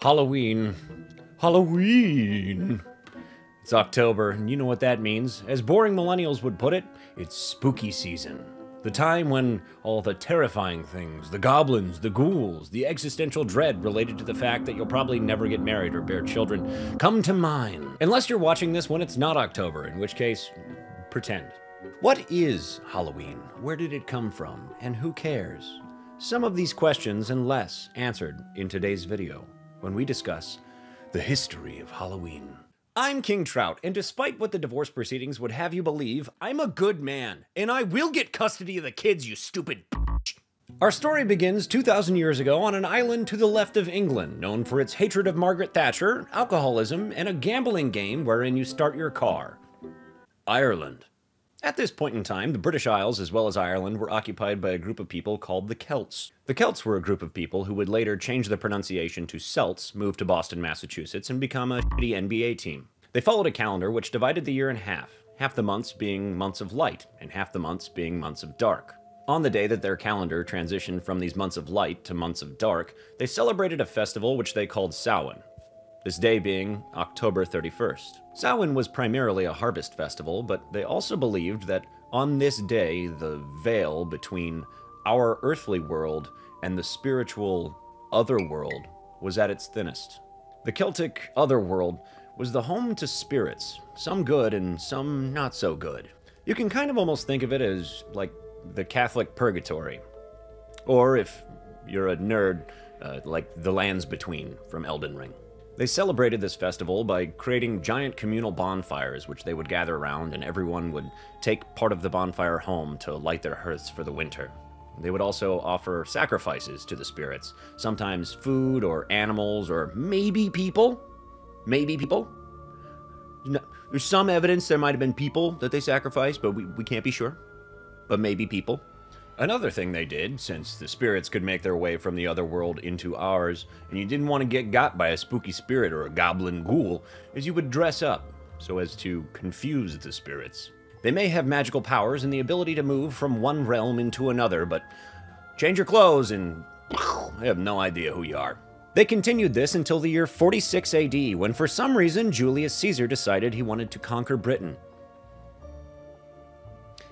Halloween. Halloween. It's October, and you know what that means. As boring millennials would put it, it's spooky season. The time when all the terrifying things, the goblins, the ghouls, the existential dread related to the fact that you'll probably never get married or bear children come to mind. Unless you're watching this when it's not October, in which case, pretend. What is Halloween? Where did it come from? And who cares? Some of these questions and less answered in today's video when we discuss the history of Halloween. I'm King Trout, and despite what the divorce proceedings would have you believe, I'm a good man, and I will get custody of the kids, you stupid bitch. Our story begins 2,000 years ago on an island to the left of England, known for its hatred of Margaret Thatcher, alcoholism, and a gambling game wherein you start your car. Ireland. At this point in time, the British Isles, as well as Ireland, were occupied by a group of people called the Celts. The Celts were a group of people who would later change the pronunciation to Celts, move to Boston, Massachusetts, and become a shitty NBA team. They followed a calendar which divided the year in half the months being months of light, and half the months being months of dark. On the day that their calendar transitioned from these months of light to months of dark, they celebrated a festival which they called Samhain. This day being October 31st. Samhain was primarily a harvest festival, but they also believed that on this day, the veil between our earthly world and the spiritual other world was at its thinnest. The Celtic other world was the home to spirits, some good and some not so good. You can kind of almost think of it as like the Catholic purgatory. Or if you're a nerd, like the Lands Between from Elden Ring. They celebrated this festival by creating giant communal bonfires which they would gather around, and everyone would take part of the bonfire home to light their hearths for the winter. They would also offer sacrifices to the spirits, sometimes food or animals or maybe people. Maybe people. No, there's some evidence there might have been people that they sacrificed, but we can't be sure. But maybe people. Another thing they did, since the spirits could make their way from the other world into ours, and you didn't want to get got by a spooky spirit or a goblin ghoul, is you would dress up, so as to confuse the spirits. They may have magical powers and the ability to move from one realm into another, but change your clothes and I have no idea who you are. They continued this until the year 46 AD, when for some reason Julius Caesar decided he wanted to conquer Britain.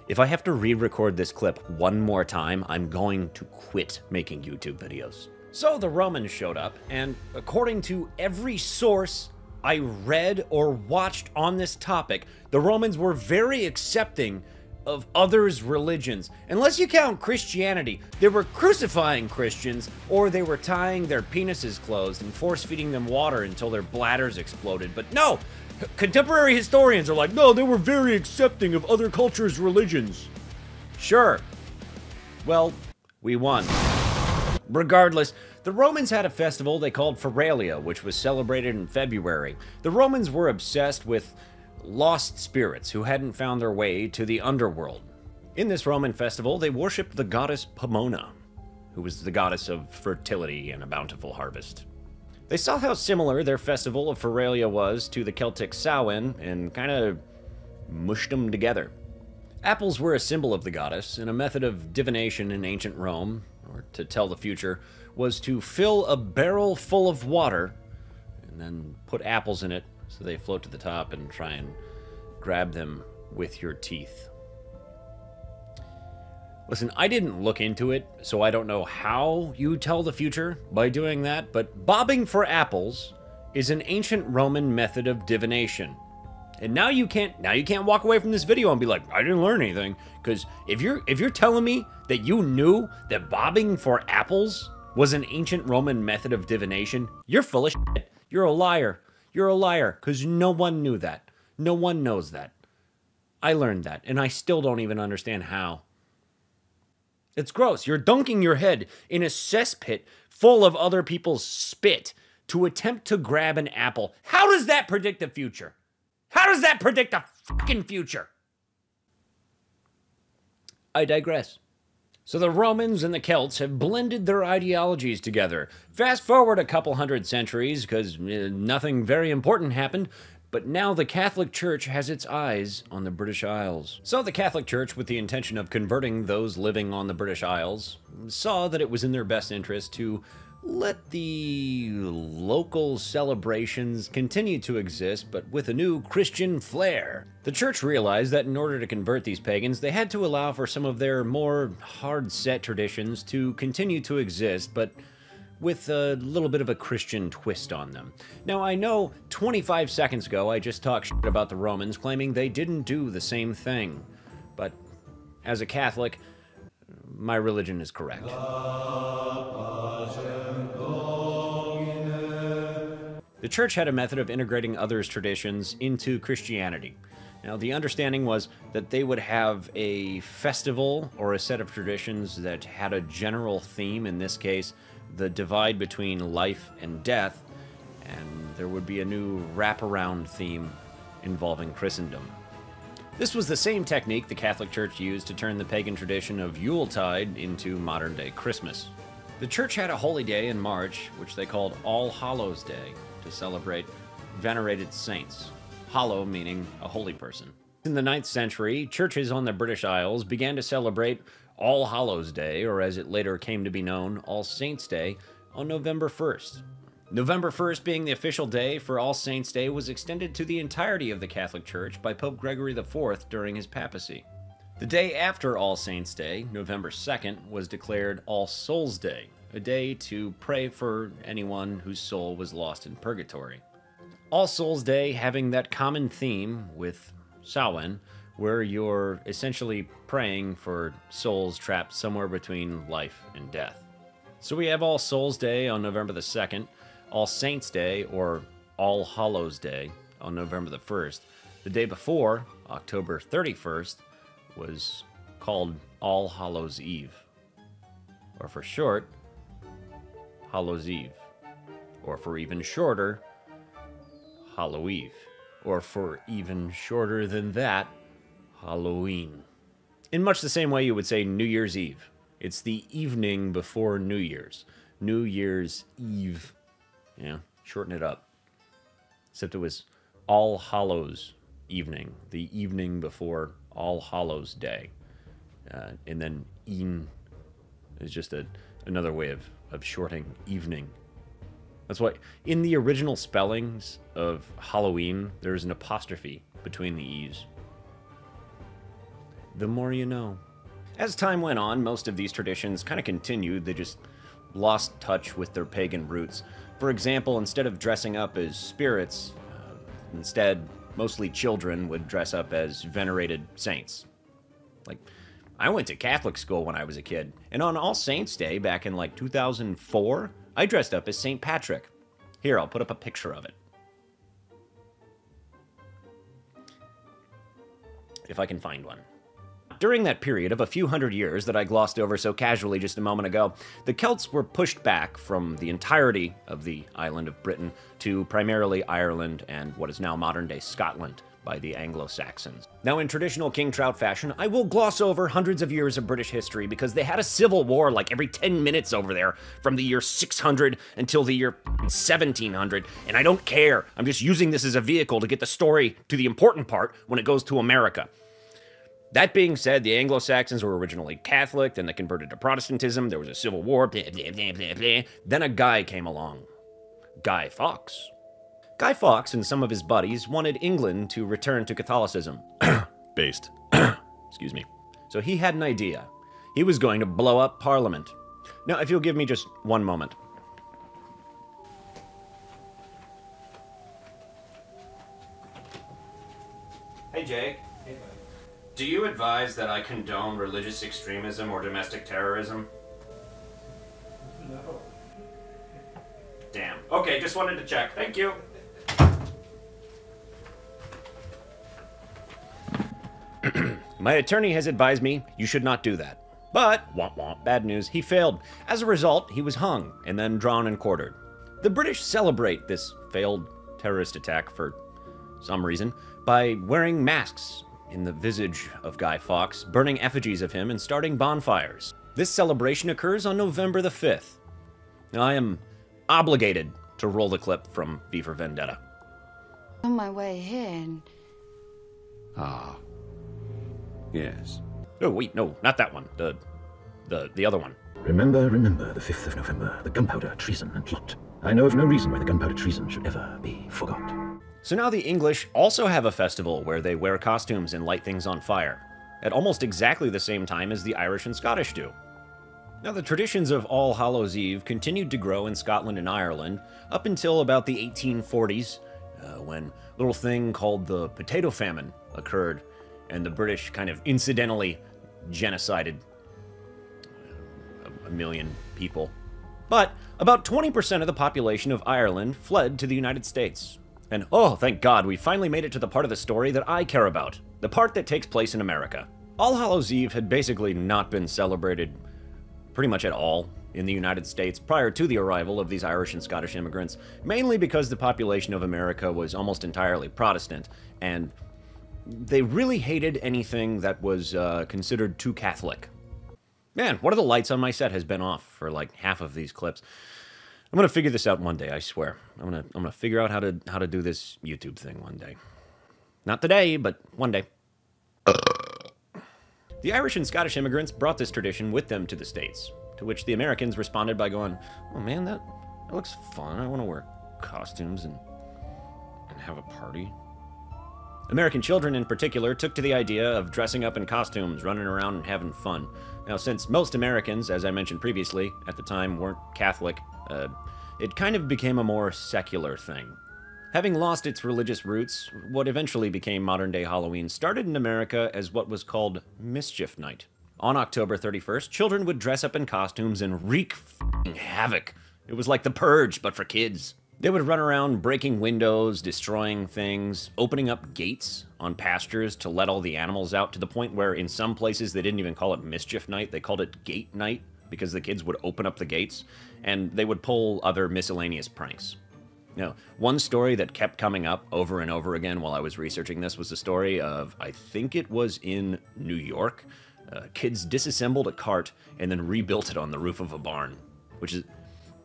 If I have to re-record this clip one more time, I'm going to quit making YouTube videos. So the Romans showed up, and according to every source I read or watched on this topic, the Romans were very accepting of others' religions. Unless you count Christianity, they were crucifying Christians, or they were tying their penises closed and force-feeding them water until their bladders exploded. But no! Contemporary historians are like, no, they were very accepting of other cultures' religions. Sure. Well, we won. Regardless, the Romans had a festival they called Feralia, which was celebrated in February. The Romans were obsessed with lost spirits who hadn't found their way to the underworld. In this Roman festival, they worshipped the goddess Pomona, who was the goddess of fertility and a bountiful harvest. They saw how similar their festival of Feralia was to the Celtic Samhain and kind of mushed them together. Apples were a symbol of the goddess, and a method of divination in ancient Rome, or to tell the future, was to fill a barrel full of water and then put apples in it so they float to the top and try and grab them with your teeth. Listen, I didn't look into it, so I don't know how you tell the future by doing that, but bobbing for apples is an ancient Roman method of divination. And now you can't walk away from this video and be like, I didn't learn anything, because if you're telling me that you knew that bobbing for apples was an ancient Roman method of divination, you're full of shit. You're a liar. You're a liar, because no one knew that. No one knows that. I learned that, and I still don't even understand how. It's gross. You're dunking your head in a cesspit full of other people's spit to attempt to grab an apple. How does that predict the future? How does that predict the fucking future? I digress. So the Romans and the Celts have blended their ideologies together. Fast forward a couple hundred centuries, because nothing very important happened, but now the Catholic Church has its eyes on the British Isles. So the Catholic Church, with the intention of converting those living on the British Isles, saw that it was in their best interest to let the local celebrations continue to exist, but with a new Christian flair. The church realized that in order to convert these pagans, they had to allow for some of their more hard-set traditions to continue to exist, but with a little bit of a Christian twist on them. Now, I know 25 seconds ago I just talked shit about the Romans, claiming they didn't do the same thing. But as a Catholic, my religion is correct. The church had a method of integrating others' traditions into Christianity. Now, the understanding was that they would have a festival or a set of traditions that had a general theme, in this case, the divide between life and death, and there would be a new wraparound theme involving Christendom. This was the same technique the Catholic Church used to turn the pagan tradition of Yuletide into modern-day Christmas. The church had a holy day in March, which they called All Hallows Day, to celebrate venerated saints. Hallow meaning a holy person. In the 9th century, churches on the British Isles began to celebrate All Hallows Day, or as it later came to be known, All Saints' Day, on November 1st. November 1st being the official day for All Saints' Day was extended to the entirety of the Catholic Church by Pope Gregory IV during his papacy. The day after All Saints' Day, November 2nd, was declared All Souls' Day, a day to pray for anyone whose soul was lost in purgatory. All Souls' Day having that common theme with Samhain, where you're essentially praying for souls trapped somewhere between life and death. So we have All Souls' Day on November the 2nd, All Saints' Day, or All Hallows' Day, on November the 1st. The day before, October 31st, was called All Hallows Eve, or for short, Hallows Eve, or for even shorter, Hallow Eve, or for even shorter than that, Halloween. In much the same way you would say New Year's Eve. It's the evening before New Year's. New Year's Eve. Yeah, shorten it up. Except it was All Hallows evening, the evening before All Hallows Day. And then een is just another way of shorting evening. That's why in the original spellings of Halloween, there's an apostrophe between the E's. The more you know. As time went on, most of these traditions kind of continued. They just lost touch with their pagan roots. For example, instead of dressing up as spirits, instead, mostly children would dress up as venerated saints. Like, I went to Catholic school when I was a kid, and on All Saints' Day back in like 2004, I dressed up as St. Patrick. Here, I'll put up a picture of it. If I can find one. During that period of a few hundred years that I glossed over so casually just a moment ago, the Celts were pushed back from the entirety of the island of Britain to primarily Ireland and what is now modern-day Scotland by the Anglo-Saxons. Now, in traditional King Trout fashion, I will gloss over hundreds of years of British history because they had a civil war like every 10 minutes over there from the year 600 until the year 1700, and I don't care. I'm just using this as a vehicle to get the story to the important part when it goes to America. That being said, the Anglo-Saxons were originally Catholic, then they converted to Protestantism, there was a civil war, blah, blah, blah, blah, blah. Then a guy came along. Guy Fawkes. Guy Fawkes and some of his buddies wanted England to return to Catholicism. Based. Excuse me. So he had an idea. He was going to blow up Parliament. Now, if you'll give me just one moment. Hey, Jake. Hey, buddy. Do you advise that I condone religious extremism or domestic terrorism? No. Damn. Okay, just wanted to check. Thank you. My attorney has advised me you should not do that. But, womp womp, bad news, he failed. As a result, he was hung and then drawn and quartered. The British celebrate this failed terrorist attack for some reason by wearing masks in the visage of Guy Fawkes, burning effigies of him, and starting bonfires. This celebration occurs on November the 5th. Now, I am obligated to roll the clip from V for Vendetta. On my way here and... Ah. Yes. Oh, wait, no, not that one. The the other one. Remember, remember the 5th of November, the gunpowder, treason, and plot. I know of no reason why the gunpowder treason should ever be forgot. So now the English also have a festival where they wear costumes and light things on fire, at almost exactly the same time as the Irish and Scottish do. Now, the traditions of All Hallows Eve continued to grow in Scotland and Ireland up until about the 1840s, when a little thing called the potato famine occurred, and the British kind of incidentally genocided a million people. But about 20% of the population of Ireland fled to the United States. And oh, thank God, we finally made it to the part of the story that I care about, the part that takes place in America. All Hallows Eve had basically not been celebrated pretty much at all in the United States prior to the arrival of these Irish and Scottish immigrants, mainly because the population of America was almost entirely Protestant, and they really hated anything that was considered too Catholic. Man, one of the lights on my set has been off for like half of these clips. I'm gonna figure this out one day, I swear. I'm gonna figure out how to do this YouTube thing one day. Not today, but one day. The Irish and Scottish immigrants brought this tradition with them to the States, to which the Americans responded by going, "Oh man, that looks fun. I want to wear costumes and have a party." American children in particular took to the idea of dressing up in costumes, running around and having fun. Now, since most Americans, as I mentioned previously, at the time weren't Catholic, it kind of became a more secular thing. Having lost its religious roots, what eventually became modern-day Halloween started in America as what was called Mischief Night. On October 31st, children would dress up in costumes and wreak f***ing havoc. It was like the Purge, but for kids. They would run around breaking windows, destroying things, opening up gates on pastures to let all the animals out, to the point where in some places they didn't even call it Mischief Night, they called it Gate Night, because the kids would open up the gates, and they would pull other miscellaneous pranks. Now, one story that kept coming up over and over again while I was researching this was the story of, I think it was in New York, kids disassembled a cart and then rebuilt it on the roof of a barn, which is,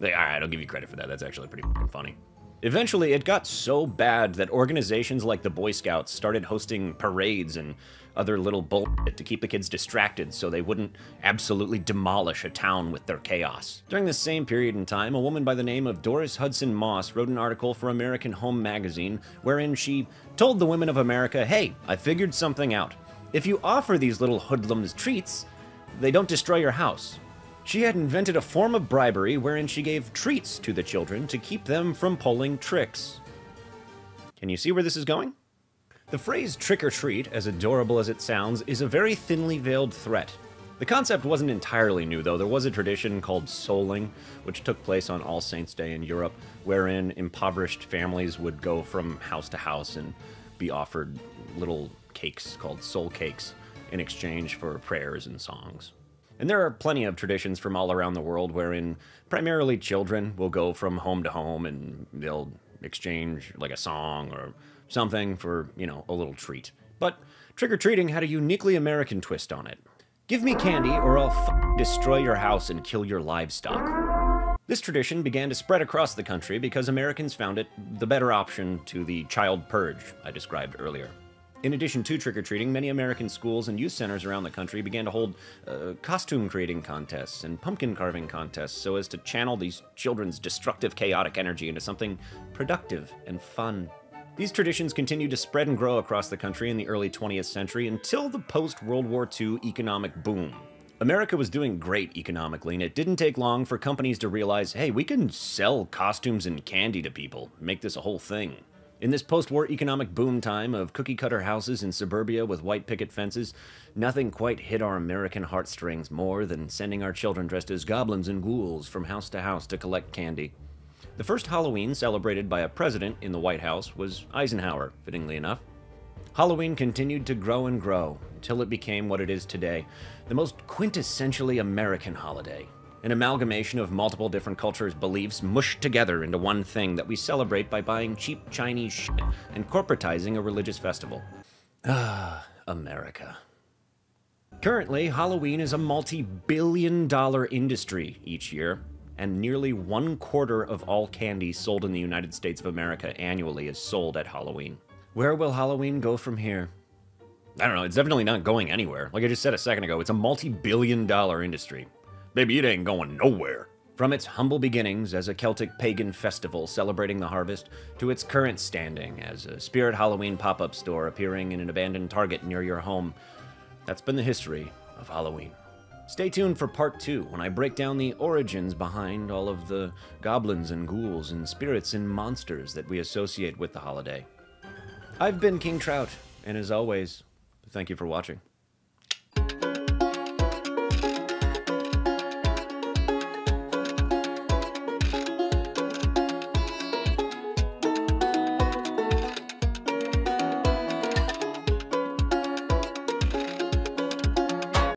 alright, I'll give you credit for that, that's actually pretty fucking funny. Eventually, it got so bad that organizations like the Boy Scouts started hosting parades and other little bullshit to keep the kids distracted so they wouldn't absolutely demolish a town with their chaos. During this same period in time, a woman by the name of Doris Hudson Moss wrote an article for American Home magazine wherein she told the women of America, "Hey, I figured something out. If you offer these little hoodlums treats, they don't destroy your house." She had invented a form of bribery wherein she gave treats to the children to keep them from pulling tricks. Can you see where this is going? The phrase trick or treat, as adorable as it sounds, is a very thinly veiled threat. The concept wasn't entirely new, though. There was a tradition called soling, which took place on All Saints' Day in Europe, wherein impoverished families would go from house to house and be offered little cakes called soul cakes in exchange for prayers and songs. And there are plenty of traditions from all around the world wherein primarily children will go from home to home and they'll exchange like a song or something for, you know, a little treat. But trick-or-treating had a uniquely American twist on it. Give me candy or I'll destroy your house and kill your livestock. This tradition began to spread across the country because Americans found it the better option to the child purge I described earlier. In addition to trick-or-treating, many American schools and youth centers around the country began to hold costume creating contests and pumpkin carving contests so as to channel these children's destructive, chaotic energy into something productive and fun. These traditions continued to spread and grow across the country in the early 20th century until the post-World War II economic boom. America was doing great economically, and it didn't take long for companies to realize, hey, we can sell costumes and candy to people, make this a whole thing. In this post-war economic boom time of cookie-cutter houses in suburbia with white picket fences, nothing quite hit our American heartstrings more than sending our children dressed as goblins and ghouls from house to house to collect candy. The first Halloween celebrated by a president in the White House was Eisenhower, fittingly enough. Halloween continued to grow and grow until it became what it is today, the most quintessentially American holiday. An amalgamation of multiple different cultures' beliefs mushed together into one thing that we celebrate by buying cheap Chinese shit and corporatizing a religious festival. Ah, America. Currently, Halloween is a multi-billion-dollar industry each year, and nearly 1/4 of all candy sold in the United States of America annually is sold at Halloween. Where will Halloween go from here? I don't know, it's definitely not going anywhere. Like I just said a second ago, it's a multi-billion-dollar industry. Baby, it ain't going nowhere. From its humble beginnings as a Celtic pagan festival celebrating the harvest, to its current standing as a Spirit Halloween pop-up store appearing in an abandoned Target near your home, that's been the history of Halloween. Stay tuned for part 2 when I break down the origins behind all of the goblins and ghouls and spirits and monsters that we associate with the holiday. I've been King Trout, and as always, thank you for watching.